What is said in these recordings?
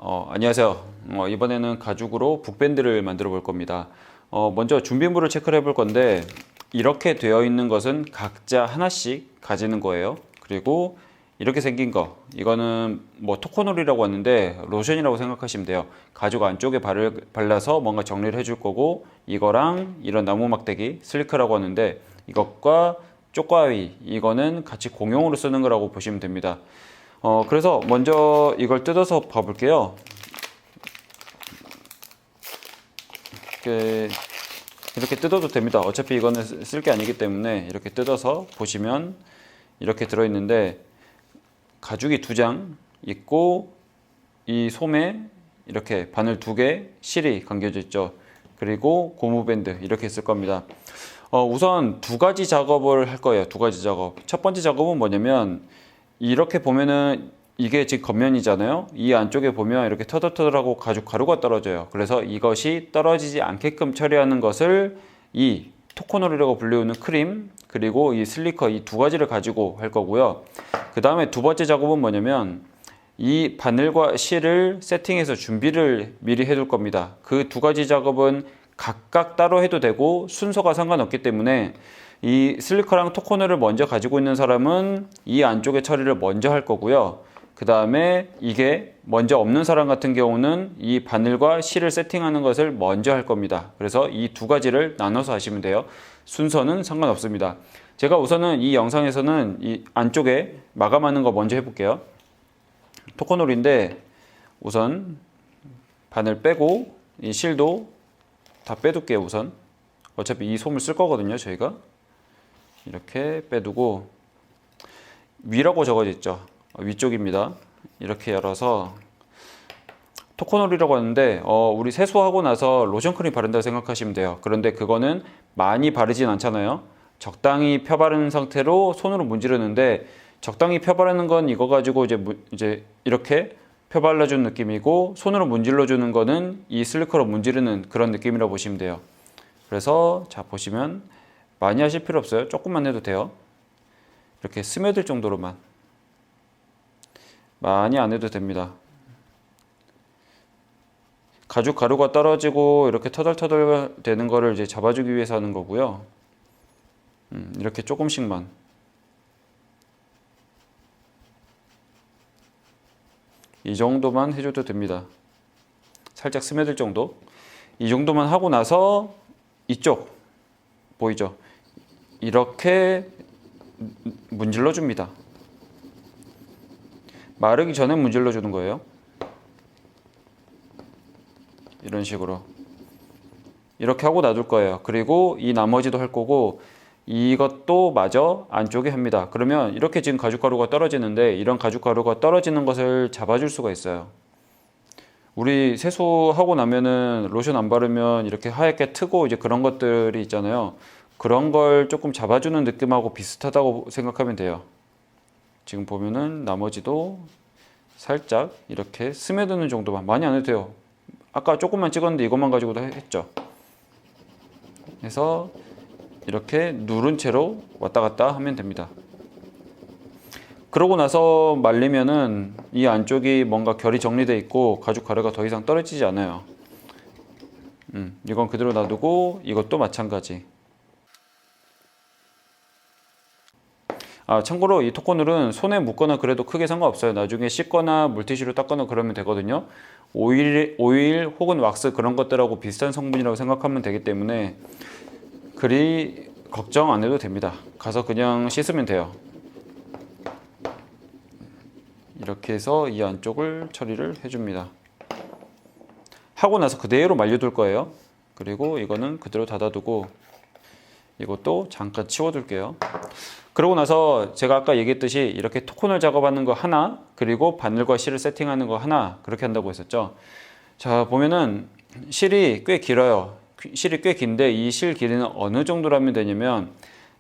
안녕하세요. 이번에는 가죽으로 북밴드를 만들어 볼 겁니다. 먼저 준비물을 체크를 해볼 건데 이렇게 되어 있는 것은 각자 하나씩 가지는 거예요. 그리고 이렇게 생긴 거, 이거는 뭐 토코놀이라고 하는데 로션이라고 생각하시면 돼요. 가죽 안쪽에 발라서 뭔가 정리를 해줄 거고, 이거랑 이런 나무 막대기 슬리크라고 하는데 이것과 쪽가위, 이거는 같이 공용으로 쓰는 거라고 보시면 됩니다. 그래서 먼저 이걸 뜯어서 봐볼게요. 이렇게 뜯어도 됩니다. 어차피 이거는 쓸 게 아니기 때문에 이렇게 뜯어서 보시면 이렇게 들어있는데, 가죽이 2장 있고 이 솜에 이렇게 바늘 2개, 실이 감겨져 있죠. 그리고 고무밴드 이렇게 있을 겁니다. 우선 2가지 작업을 할 거예요. 2가지 작업. 첫 번째 작업은 뭐냐면, 이렇게 보면은 이게 지금 겉면이잖아요. 이 안쪽에 보면 이렇게 터덜터덜하고 가죽 가루가 떨어져요. 그래서 이것이 떨어지지 않게끔 처리하는 것을 이 토코놀이라고 불리우는 크림, 그리고 이 슬리커, 이 2가지를 가지고 할 거고요. 그 다음에 2번째 작업은 뭐냐면, 이 바늘과 실을 세팅해서 준비를 미리 해둘 겁니다. 그 2가지 작업은 각각 따로 해도 되고 순서가 상관없기 때문에, 이 슬리커랑 토코놀을 먼저 가지고 있는 사람은 이 안쪽에 처리를 먼저 할 거고요. 그 다음에 이게 먼저 없는 사람 같은 경우는 이 바늘과 실을 세팅하는 것을 먼저 할 겁니다. 그래서 이 2가지를 나눠서 하시면 돼요. 순서는 상관없습니다. 제가 우선은 이 영상에서는 이 안쪽에 마감하는 거 먼저 해볼게요. 토코놀인데 우선 바늘 빼고 이 실도 다 빼둘게요. 우선 어차피 이 솜을 쓸 거거든요, 저희가. 이렇게 빼두고, 위라고 적어져 있죠. 위쪽입니다. 이렇게 열어서 토코놀이라고 하는데, 우리 세수하고 나서 로션 크림 바른다고 생각하시면 돼요. 그런데 그거는 많이 바르진 않잖아요. 적당히 펴바르는 상태로 손으로 문지르는데, 적당히 펴바르는 건 이거 가지고 이제 이렇게 펴발라주는 느낌이고, 손으로 문질러주는 거는 이 슬리커로 문지르는 그런 느낌이라고 보시면 돼요. 그래서 자, 보시면 많이 하실 필요 없어요. 조금만 해도 돼요. 이렇게 스며들 정도로만. 많이 안 해도 됩니다. 가죽 가루가 떨어지고 이렇게 터덜터덜 되는 거를 이제 잡아주기 위해서 하는 거고요. 이렇게 조금씩만. 이 정도만 해줘도 됩니다. 살짝 스며들 정도. 이 정도만 하고 나서 이쪽 보이죠? 이렇게 문질러 줍니다. 마르기 전에 문질러 주는 거예요. 이런 식으로 이렇게 하고 놔둘 거예요. 그리고 이 나머지도 할 거고, 이것도 마저 안쪽에 합니다. 그러면 이렇게 지금 가죽 가루가 떨어지는데, 이런 가죽 가루가 떨어지는 것을 잡아줄 수가 있어요. 우리 세수하고 나면은 로션 안 바르면 이렇게 하얗게 트고 이제 그런 것들이 있잖아요. 그런 걸 조금 잡아주는 느낌하고 비슷하다고 생각하면 돼요. 지금 보면은 나머지도 살짝 이렇게 스며드는 정도만, 많이 안 해도 돼요. 아까 조금만 찍었는데 이것만 가지고도 했죠. 그래서 이렇게 누른 채로 왔다 갔다 하면 됩니다. 그러고 나서 말리면은 이 안쪽이 뭔가 결이 정리되어 있고 가죽 가루가 더 이상 떨어지지 않아요. 이건 그대로 놔두고, 이것도 마찬가지. 참고로 이 토코놀은 손에 묻거나 그래도 크게 상관없어요. 나중에 씻거나 물티슈로 닦거나 그러면 되거든요. 오일 혹은 왁스 그런 것들하고 비슷한 성분이라고 생각하면 되기 때문에 그리 걱정 안 해도 됩니다. 가서 그냥 씻으면 돼요. 이렇게 해서 이 안쪽을 처리를 해줍니다. 하고 나서 그대로 말려둘 거예요. 그리고 이거는 그대로 닫아두고, 이것도 잠깐 치워둘게요. 그러고 나서 제가 아까 얘기했듯이 이렇게 토코놀 작업하는 거 하나, 그리고 바늘과 실을 세팅하는 거 하나, 그렇게 한다고 했었죠. 자, 보면은 실이 꽤 길어요. 실이 꽤 긴데, 이 실 길이는 어느 정도로 하면 되냐면,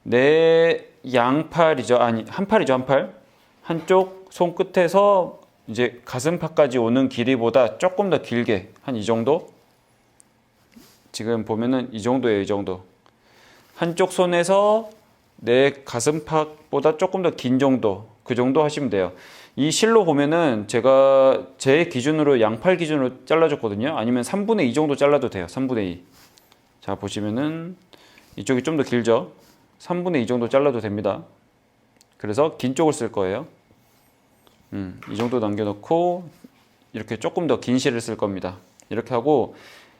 내 양팔이죠. 아니, 한 팔이죠. 한 팔. 한쪽 손끝에서 이제 가슴팍까지 오는 길이보다 조금 더 길게, 한 이 정도? 지금 보면은 이 정도예요. 이 정도. 한쪽 손에서 내 가슴팍보다 조금 더 긴 정도, 그 정도 하시면 돼요. 이 실로 보면은 제가 제 기준으로 양팔 기준으로 잘라줬거든요. 아니면 3분의 2 정도 잘라도 돼요. 3분의 2. 자, 보시면은 이쪽이 좀 더 길죠. 3분의 2 정도 잘라도 됩니다. 그래서 긴 쪽을 쓸 거예요. 이 정도 남겨놓고 이렇게 조금 더 긴 실을 쓸 겁니다. 이렇게 하고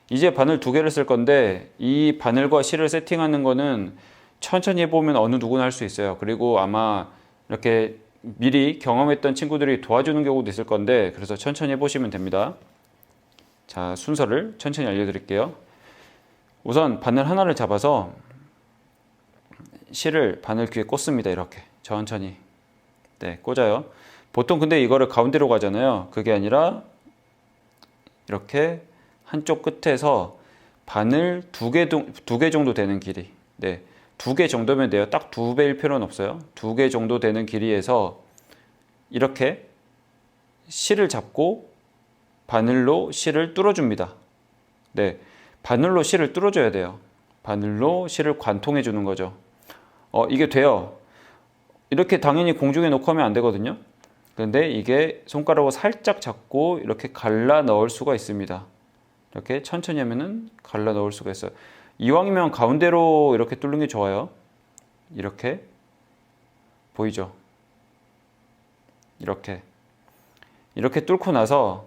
이제 바늘 2개를 쓸 건데 이 바늘과 실을 세팅하는 거는 천천히 해보면 어느 누구나 할 수 있어요. 그리고 아마 이렇게 미리 경험했던 친구들이 도와주는 경우도 있을 건데 그래서 천천히 해보시면 됩니다. 자, 순서를 천천히 알려드릴게요. 우선 바늘 하나를 잡아서 실을 바늘 귀에 꽂습니다. 이렇게 천천히 꽂아요. 보통 근데 이거를 가운데로 가잖아요. 그게 아니라 이렇게 한쪽 끝에서 바늘 2개 정도 되는 길이 2개 정도면 돼요. 딱 2배일 필요는 없어요. 2개 정도 되는 길이에서 이렇게 실을 잡고 바늘로 실을 뚫어줍니다. 바늘로 실을 뚫어줘야 돼요. 바늘로 실을 관통해 주는 거죠. 이게 돼요. 이렇게 당연히 공중에 놓고 하면 안 되거든요. 근데 이게 손가락으로 살짝 잡고 이렇게 갈라 넣을 수가 있습니다. 이렇게 천천히 하면은 갈라 넣을 수가 있어요. 이왕이면 가운데로 이렇게 뚫는 게 좋아요. 이렇게 보이죠? 이렇게 뚫고 나서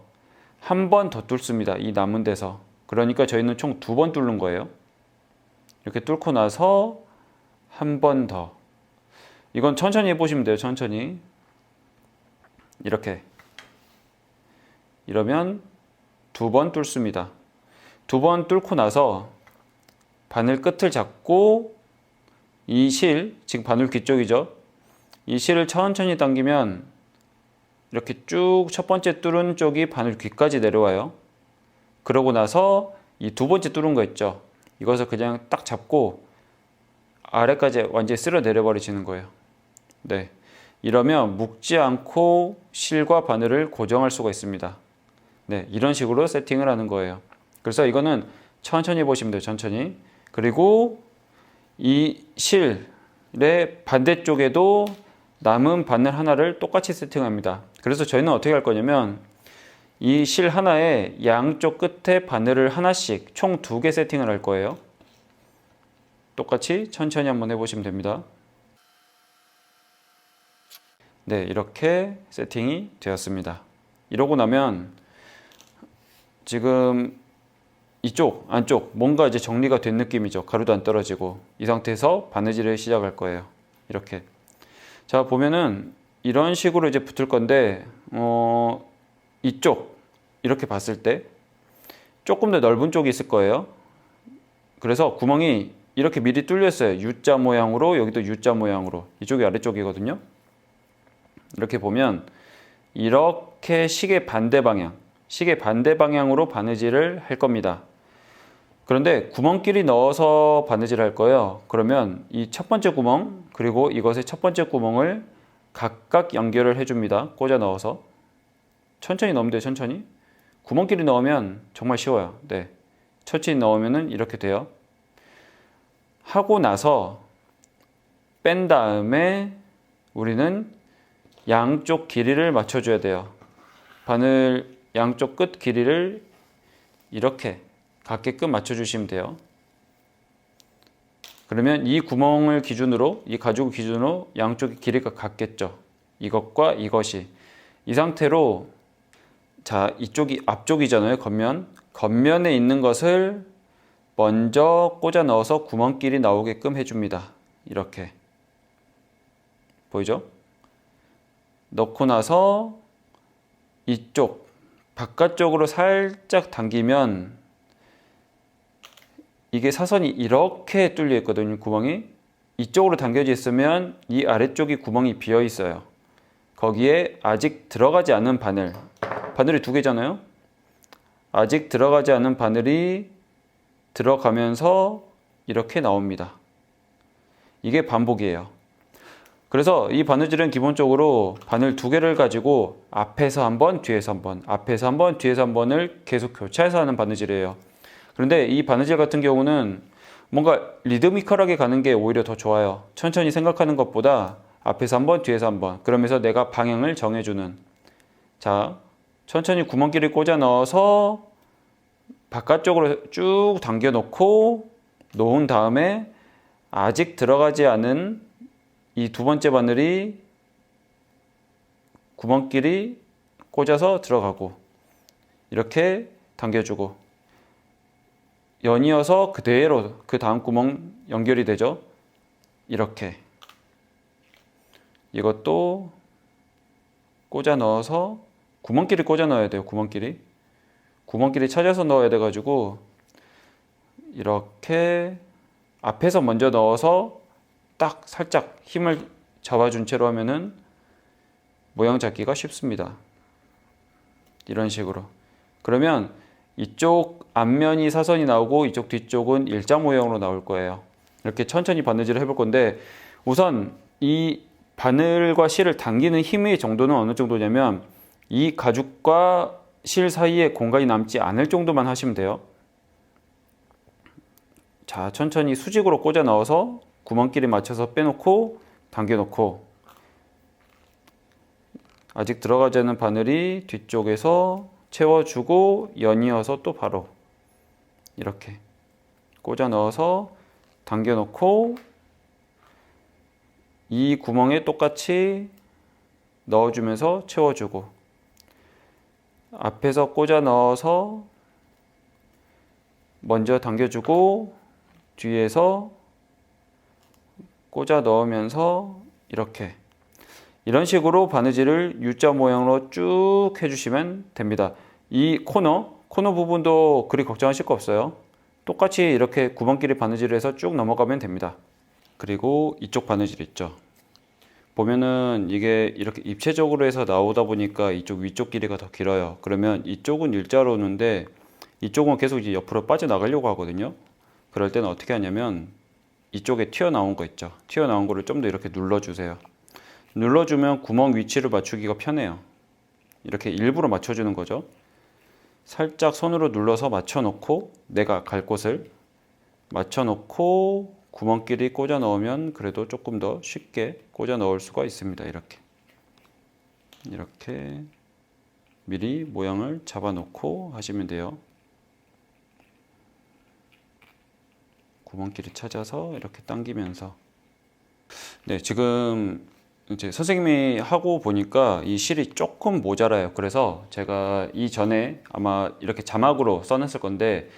한 번 더 뚫습니다. 이 남은 데서. 그러니까 저희는 총 2번 뚫는 거예요. 이렇게 뚫고 나서 한 번 더. 이건 천천히 해보시면 돼요. 천천히. 이렇게. 이러면 2번 뚫습니다. 2번 뚫고 나서 바늘 끝을 잡고 이 실, 지금 바늘 귀 쪽이죠. 이 실을 천천히 당기면 이렇게 쭉 첫 번째 뚫은 쪽이 바늘 귀까지 내려와요. 그러고 나서 이 2번째 뚫은 거 있죠. 이것을 그냥 딱 잡고 아래까지 완전히 쓸어 내려 버리시는 거예요. 이러면 묶지 않고 실과 바늘을 고정할 수가 있습니다. 이런 식으로 세팅을 하는 거예요. 그래서 이거는 천천히 보시면 돼요. 천천히. 그리고 이 실의 반대쪽에도 남은 바늘 하나를 똑같이 세팅합니다. 그래서 저희는 어떻게 할 거냐면 이 실 하나에 양쪽 끝에 바늘을 하나씩 총 2개 세팅을 할 거예요. 똑같이 천천히 한번 해보시면 됩니다. 이렇게 세팅이 되었습니다. 이러고 나면 지금 이쪽, 안쪽 뭔가 이제 정리가 된 느낌이죠. 가루도 안 떨어지고 이 상태에서 바느질을 시작할 거예요. 이렇게. 자, 보면은 이런 식으로 이제 붙을 건데 이쪽 이렇게 봤을 때 조금 더 넓은 쪽이 있을 거예요. 그래서 구멍이 이렇게 미리 뚫려 있어요. U자 모양으로, 여기도 U자 모양으로. 이쪽이 아래쪽이거든요. 이렇게 보면 이렇게 시계 반대 방향으로 바느질을 할 겁니다. 그런데 구멍끼리 넣어서 바느질을 할 거예요. 그러면 이 첫 번째 구멍 그리고 이것의 첫 번째 구멍을 각각 연결을 해줍니다. 꽂아 넣어서 천천히 넣으면 돼요. 천천히. 구멍끼리 넣으면 정말 쉬워요. 천천히 넣으면 이렇게 돼요. 하고 나서 뺀 다음에 우리는 양쪽 길이를 맞춰줘야 돼요. 바늘 양쪽 끝 길이를 이렇게 같게끔 맞춰주시면 돼요. 그러면 이 구멍을 기준으로, 이 가죽을 기준으로 양쪽의 길이가 같겠죠. 이것과 이것이. 이 상태로 자, 이쪽이 앞쪽이잖아요. 겉면에 있는 것을 먼저 꽂아 넣어서 구멍끼리 나오게끔 해줍니다. 이렇게. 보이죠? 넣고 나서 이쪽 바깥쪽으로 살짝 당기면 이게 사선이 이렇게 뚫려 있거든요. 구멍이. 이쪽으로 당겨져 있으면 이 아래쪽이 구멍이 비어 있어요. 거기에 아직 들어가지 않은 바늘이 2개잖아요. 아직 들어가지 않은 바늘이 들어가면서 이렇게 나옵니다. 이게 반복이에요. 그래서 이 바느질은 기본적으로 바늘 2개를 가지고 앞에서 한 번, 뒤에서 한 번, 앞에서 한 번, 뒤에서 한 번을 계속 교차해서 하는 바느질이에요. 그런데 이 바느질 같은 경우는 뭔가 리드미컬하게 가는 게 오히려 더 좋아요. 천천히 생각하는 것보다 앞에서 한번, 뒤에서 한번. 그러면서 내가 방향을 정해주는. 자, 천천히 구멍끼리 꽂아 넣어서 바깥쪽으로 쭉 당겨 놓은 다음에 아직 들어가지 않은 이 두 번째 바늘이 구멍끼리 꽂아서 들어가고 이렇게 당겨주고 연이어서 그대로 그 다음 구멍 연결이 되죠. 이렇게 이것도 꽂아 넣어서 구멍끼리 꽂아 넣어야 돼요. 구멍끼리 찾아서 넣어야 돼 가지고 이렇게 앞에서 먼저 넣어서 딱 살짝 힘을 잡아준 채로 하면은 모양 잡기가 쉽습니다. 이런 식으로. 그러면 이쪽 앞면이 사선이 나오고 이쪽 뒤쪽은 일자 모양으로 나올 거예요. 이렇게 천천히 바느질을 해볼 건데 우선 이 바늘과 실을 당기는 힘의 정도는 어느 정도냐면 이 가죽과 실 사이에 공간이 남지 않을 정도만 하시면 돼요. 자, 천천히 수직으로 꽂아 넣어서 구멍끼리 맞춰서 빼놓고 당겨놓고 아직 들어가지 않은 바늘이 뒤쪽에서 채워주고 연이어서 또 바로 이렇게 꽂아 넣어서 당겨놓고 이 구멍에 똑같이 넣어주면서 채워주고 앞에서 꽂아 넣어서 먼저 당겨주고 뒤에서 꽂아 넣으면서 이렇게 이런 식으로 바느질을 U자 모양으로 쭉 해주시면 됩니다. 이 코너 부분도 그리 걱정하실 거 없어요. 똑같이 이렇게 구멍끼리 바느질을 해서 쭉 넘어가면 됩니다. 그리고 이쪽 바느질 있죠. 보면은 이게 이렇게 입체적으로 해서 나오다 보니까 이쪽 위쪽 길이가 더 길어요. 그러면 이쪽은 일자로 오는데 이쪽은 계속 이제 옆으로 빠져나가려고 하거든요. 그럴 때는 어떻게 하냐면 이쪽에 튀어나온 거 있죠. 튀어나온 거를 좀 더 이렇게 눌러주세요. 눌러주면 구멍 위치를 맞추기가 편해요. 이렇게 일부러 맞춰주는 거죠. 살짝 손으로 눌러서 맞춰놓고 내가 갈 곳을 맞춰놓고 구멍끼리 꽂아 넣으면 그래도 조금 더 쉽게 꽂아 넣을 수가 있습니다. 이렇게 미리 모양을 잡아 놓고 하시면 돼요. 구멍끼리 찾아서 이렇게 당기면서 네, 지금 이제 선생님이 하고 보니까 이 실이 조금 모자라요. 그래서 제가 이전에 아마 이렇게 자막으로 써놨을 건데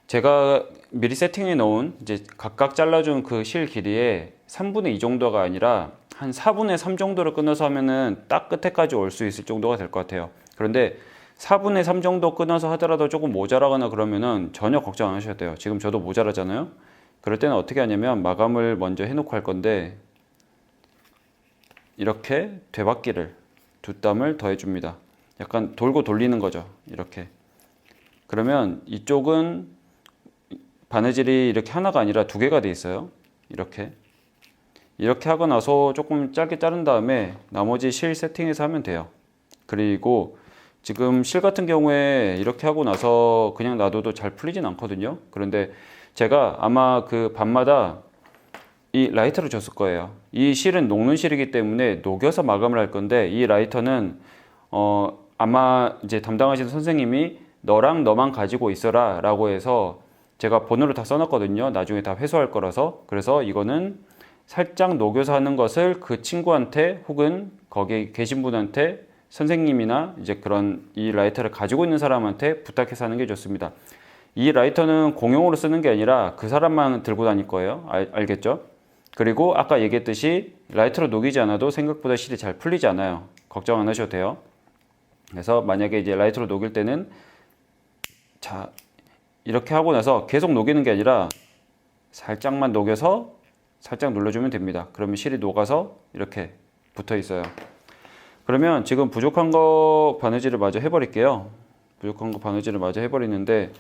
제가 미리 세팅해 놓은 이제 각각 잘라준 그 실 길이의 3분의 2 정도가 아니라 한 4분의 3 정도를 끊어서 하면은 딱 끝에까지 올 수 있을 정도가 될 것 같아요. 그런데 4분의 3 정도 끊어서 하더라도 조금 모자라거나 그러면은 전혀 걱정 안 하셔도 돼요. 지금 저도 모자라잖아요. 그럴 때는 어떻게 하냐면 마감을 먼저 해놓고 할 건데 이렇게 되받기를 두 땀을 더해 줍니다. 약간 돌고 돌리는 거죠. 이렇게. 그러면 이쪽은 바느질이 이렇게 하나가 아니라 두 개가 돼 있어요. 이렇게 하고 나서 조금 짧게 자른 다음에 나머지 실 세팅해서 하면 돼요. 그리고 지금 실 같은 경우에 이렇게 하고 나서 그냥 놔둬도 잘 풀리진 않거든요. 그런데 제가 아마 그 밤마다 이 라이터를 줬을 거예요. 이 실은 녹는 실이기 때문에 녹여서 마감을 할 건데 이 라이터는 아마 이제 담당하시는 선생님이 너랑 너만 가지고 있어라 라고 해서 제가 번호를 다 써놨거든요. 나중에 다 회수할 거라서. 그래서 이거는 살짝 녹여서 하는 것을 그 친구한테 혹은 거기 계신 분한테 선생님이나 이제 그런 이 라이터를 가지고 있는 사람한테 부탁해서 하는 게 좋습니다. 이 라이터는 공용으로 쓰는 게 아니라 그 사람만 들고 다닐 거예요. 알겠죠? 그리고 아까 얘기했듯이 라이터로 녹이지 않아도 생각보다 실이 잘 풀리지 않아요. 걱정 안 하셔도 돼요. 그래서 만약에 이제 라이터로 녹일 때는 자 이렇게 하고 나서 계속 녹이는 게 아니라 살짝만 녹여서 살짝 눌러주면 됩니다. 그러면 실이 녹아서 이렇게 붙어 있어요. 그러면 지금 부족한 거 바느질을 마저 해버릴게요. 부족한 거 바느질을 마저 해버리는데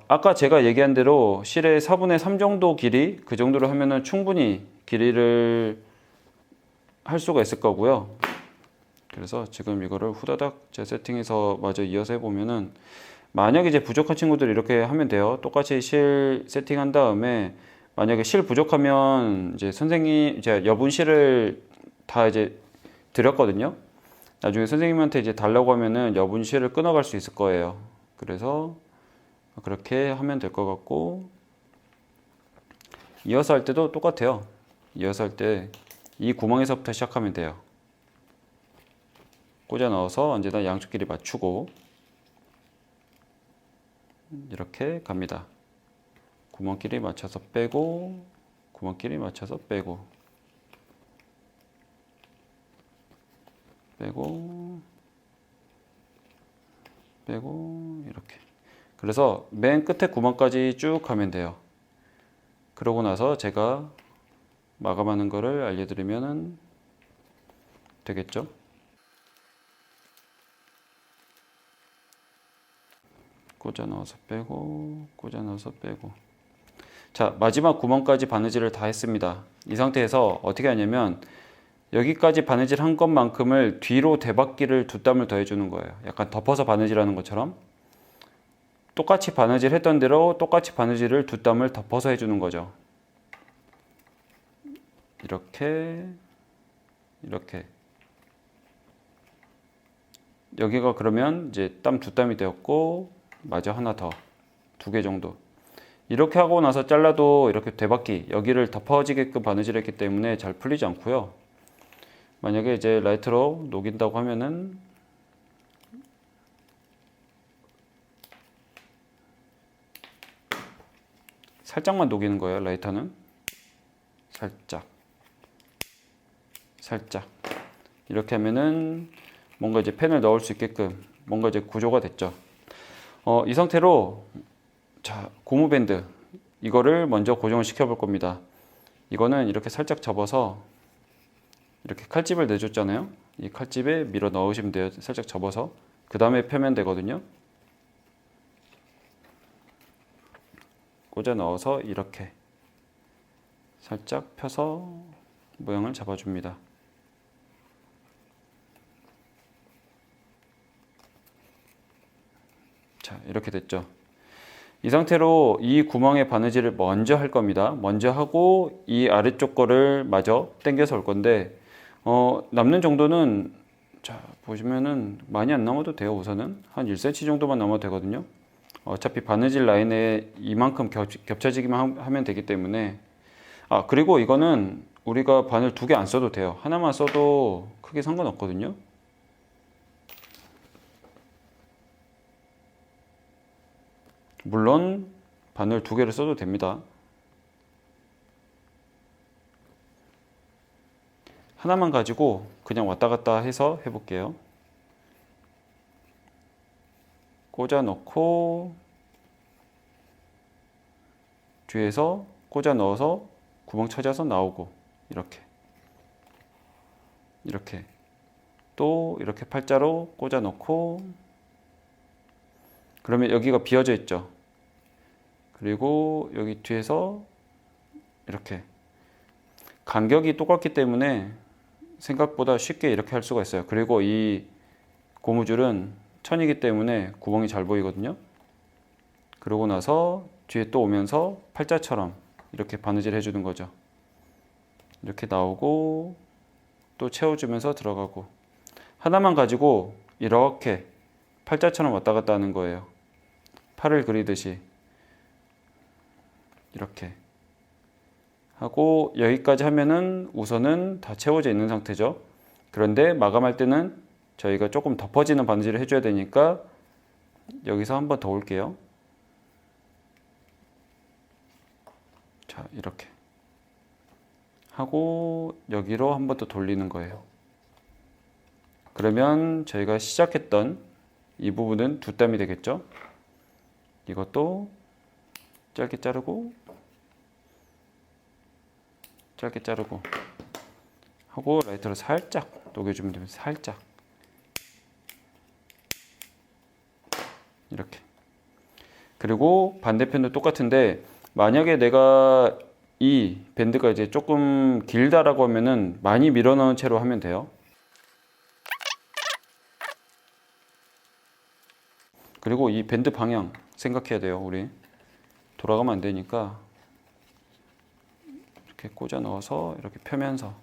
아까 제가 얘기한 대로 실의 4분의 3 정도 길이 그 정도로 하면은 충분히 길이를 할 수가 있을 거고요. 그래서 지금 이거를 후다닥 재세팅해서 마저 이어서 해보면은 만약에 이제 부족한 친구들이 이렇게 하면 돼요. 똑같이 실 세팅한 다음에 만약에 실 부족하면 이제 선생님, 제가 여분 실을 다 이제 드렸거든요. 나중에 선생님한테 이제 달라고 하면은 여분 실을 끊어갈 수 있을 거예요. 그래서 그렇게 하면 될 것 같고, 이어서 할 때도 똑같아요. 이어서 할 때 이 구멍에서부터 시작하면 돼요. 꽂아 넣어서 언제나 양쪽 길이 맞추고 이렇게 갑니다. 구멍끼리 맞춰서 빼고, 구멍끼리 맞춰서 빼고, 빼고, 빼고, 이렇게. 그래서 맨 끝에 구멍까지 쭉 가면 돼요. 그러고 나서 제가 마감하는 거를 알려드리면 되겠죠? 꽂아 넣어서 빼고, 꽂아 넣어서 빼고. 자, 마지막 구멍까지 바느질을 다 했습니다. 이 상태에서 어떻게 하냐면 여기까지 바느질 한 것만큼을 뒤로 대박기를 두 땀을 더 해주는 거예요. 약간 덮어서 바느질하는 것처럼 똑같이 바느질 했던 대로 똑같이 바느질을 두 땀을 덮어서 해주는 거죠. 이렇게, 이렇게. 여기가 그러면 이제 땀 두 땀이 되었고, 마저 하나 더, 두 개 정도. 이렇게 하고 나서 잘라도 이렇게 대박기, 여기를 덮어지게끔 바느질했기 때문에 잘 풀리지 않고요. 만약에 이제 라이터로 녹인다고 하면은 살짝만 녹이는 거예요. 라이터는 살짝, 살짝. 이렇게 하면은 뭔가 이제 펜을 넣을 수 있게끔 뭔가 이제 구조가 됐죠. 이 상태로 자, 고무밴드 이거를 먼저 고정을 시켜 볼 겁니다. 이거는 이렇게 살짝 접어서 이렇게 칼집을 내줬잖아요. 이 칼집에 밀어 넣으시면 돼요. 살짝 접어서 그 다음에 펴면 되거든요. 꽂아 넣어서 이렇게 살짝 펴서 모양을 잡아줍니다. 자, 이렇게 됐죠. 이 상태로 이 구멍에 바느질을 먼저 할 겁니다. 먼저 하고 이 아래쪽 거를 마저 당겨서 올 건데 남는 정도는 자 보시면은 많이 안 남아도 돼요. 우선은 한 1cm 정도만 남아도 되거든요. 어차피 바느질 라인에 이만큼 겹쳐지기만 하면 되기 때문에 그리고 이거는 우리가 바늘 두 개 안 써도 돼요. 하나만 써도 크게 상관없거든요. 물론 바늘 두 개를 써도 됩니다. 하나만 가지고 그냥 왔다 갔다 해서 해볼게요. 꽂아 넣고 뒤에서 꽂아 넣어서 구멍 찾아서 나오고 이렇게 이렇게 또 이렇게 팔자로 꽂아 넣고 그러면 여기가 비어져 있죠. 그리고 여기 뒤에서 이렇게 간격이 똑같기 때문에 생각보다 쉽게 이렇게 할 수가 있어요. 그리고 이 고무줄은 천이기 때문에 구멍이 잘 보이거든요. 그러고 나서 뒤에 또 오면서 팔자처럼 이렇게 바느질 해주는 거죠. 이렇게 나오고 또 채워주면서 들어가고 하나만 가지고 이렇게 팔자처럼 왔다 갔다 하는 거예요. 팔을 그리듯이 이렇게 하고 여기까지 하면은 우선은 다 채워져 있는 상태죠. 그런데 마감할 때는 저희가 조금 덮어지는 바느질을 해줘야 되니까 여기서 한번 더 올게요. 자, 이렇게 하고 여기로 한번 더 돌리는 거예요. 그러면 저희가 시작했던 이 부분은 두 땀이 되겠죠. 이것도 짧게 자르고 짧게 자르고 하고 라이터로 살짝 녹여주면 됩니다. 살짝 이렇게. 그리고 반대편도 똑같은데 만약에 내가 이 밴드가 이제 조금 길다라고 하면은 많이 밀어넣은 채로 하면 돼요. 그리고 이 밴드 방향 생각해야 돼요. 우리 돌아가면 안 되니까 이렇게 꽂아 넣어서 이렇게 펴면서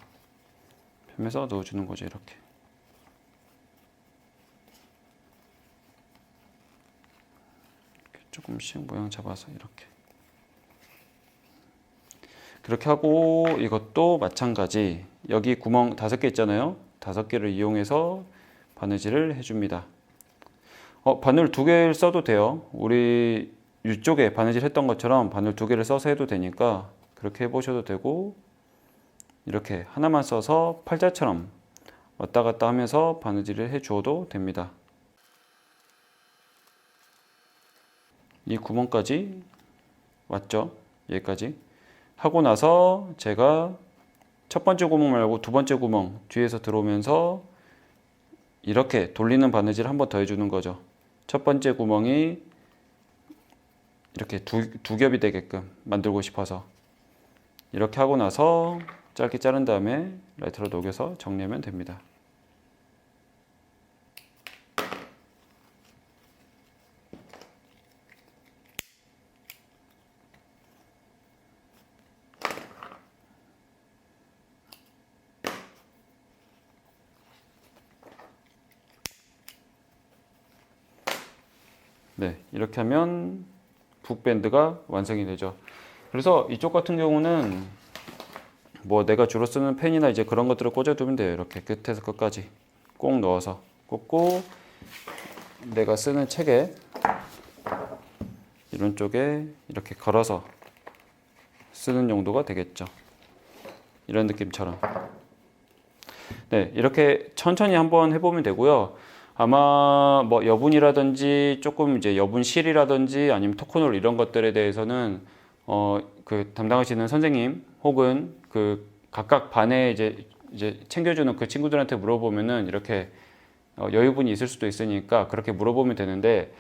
넣어주는 거죠. 이렇게. 조금씩 모양 잡아서 이렇게. 그렇게 하고 이것도 마찬가지. 여기 구멍 5개 있잖아요. 5개를 이용해서 바느질을 해줍니다. 바늘 2개를 써도 돼요. 우리 이쪽에 바느질 했던 것처럼 바늘 2개를 써서 해도 되니까 그렇게 해보셔도 되고, 이렇게 하나만 써서 팔자처럼 왔다 갔다 하면서 바느질을 해 주어도 됩니다. 이 구멍까지 왔죠? 여기까지 하고 나서 제가 첫 번째 구멍 말고 두 번째 구멍 뒤에서 들어오면서 이렇게 돌리는 바느질 한 번 더 해주는 거죠. 첫 번째 구멍이 이렇게 두 겹이 되게끔 만들고 싶어서 이렇게 하고 나서 짧게 자른 다음에 라이터로 녹여서 정리하면 됩니다. 네, 이렇게 하면 북밴드가 완성이 되죠. 그래서 이쪽 같은 경우는 뭐 내가 주로 쓰는 펜이나 이제 그런 것들을 꽂아두면 돼요. 이렇게 끝에서 끝까지 꼭 넣어서 꽂고, 내가 쓰는 책에 이런 쪽에 이렇게 걸어서 쓰는 용도가 되겠죠. 이런 느낌처럼. 네, 이렇게 천천히 한번 해보면 되고요. 아마 뭐 여분이라든지 조금 이제 여분실이라든지 아니면 토크놀 이런 것들에 대해서는 그 담당하시는 선생님 혹은 그 각각 반에 이제 챙겨주는 그 친구들한테 물어보면은 이렇게 여유분이 있을 수도 있으니까 그렇게 물어보면 되는데,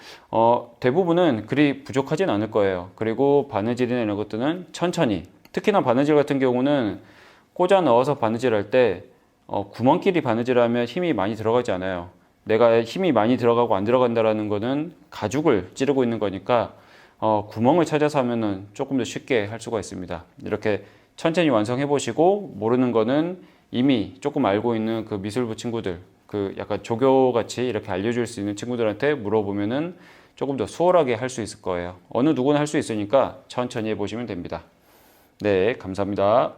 대부분은 그리 부족하진 않을 거예요. 그리고 바느질이나 이런 것들은 천천히, 특히나 바느질 같은 경우는 꽂아 넣어서 바느질할 때 구멍끼리 바느질하면 힘이 많이 들어가지 않아요. 내가 힘이 많이 들어가고 안 들어간다라는 거는 가죽을 찌르고 있는 거니까 구멍을 찾아서 하면은 조금 더 쉽게 할 수가 있습니다. 이렇게 천천히 완성해 보시고, 모르는 거는 이미 조금 알고 있는 그 미술부 친구들, 그 약간 조교같이 이렇게 알려줄 수 있는 친구들한테 물어보면은 조금 더 수월하게 할 수 있을 거예요. 어느 누구나 할 수 있으니까 천천히 해보시면 됩니다. 네, 감사합니다.